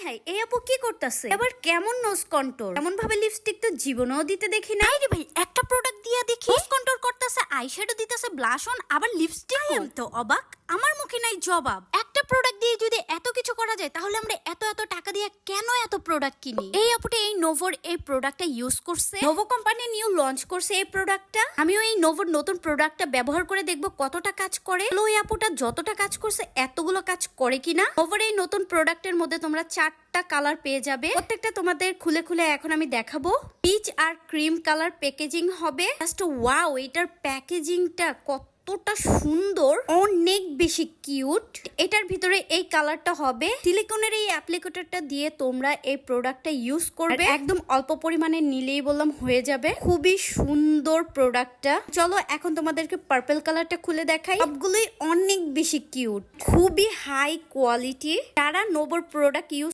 High এই আপু কি করতেছে? এবার কেমন নোজ কন্ট্রোল, এমন ভাবে লিপস্টিক তো জীবনেও দিতে দেখি না। রে ভাই একটা প্রোডাক্ট দিয়া দেখি নোজ কন্ট্রোল করতেছে, আইশ্যাডো দিতেছে, ব্লাশ অন, আবার লিপস্টিক। আমি তো অবাক, আমার মুখে নাই জবাব। একটা প্রোডাক্ট দিয়ে যদি এত কিছু করা যায় তাহলে আমরা এত এত টাকা দিয়ে কেন এত প্রোডাক্ট কিনি? এই আপুটা এই নোভোর এই প্রোডাক্টটা ইউজ করছে। নোভো কোম্পানি নিউ লঞ্চ করছে এই প্রোডাক্টটা। আমিও এই নোভোর নতুন প্রোডাক্টটা ব্যবহার করে দেখবো কতটা কাজ করে। ওই আপুটা যতটা কাজ করছে এতগুলো কাজ করে কিনা। নোভোর এই নতুন প্রোডাক্টের মধ্যে তোমরা 4টা কালার পেয়ে যাবে। প্রত্যেকটা তোমাদের খুলে খুলে এখন আমি দেখাবো। পিচ আর ক্রিম কালার প্যাকেজিং হবে। জাস্ট ওয়াও, এটার প্যাকেজিংটা কতটা সুন্দর, অনেক বেশি কিউট। এটার ভিতরে এই কালারটা হবে। সিলিকনের এই অ্যাপ্লিকেটরটা দিয়ে তোমরা এই প্রোডাক্টটা ইউজ করবে, একদম অল্প পরিমাণে নিলেই বললাম হয়ে যাবে। খুবই সুন্দর প্রোডাক্টটা। চলো এখন তোমাদেরকে পার্পল কালারটা খুলে দেখাই। সবগুলোই অনেক বেশি কিউট, খুবই হাই কোয়ালিটি। যারা নোভোর প্রোডাক্ট ইউজ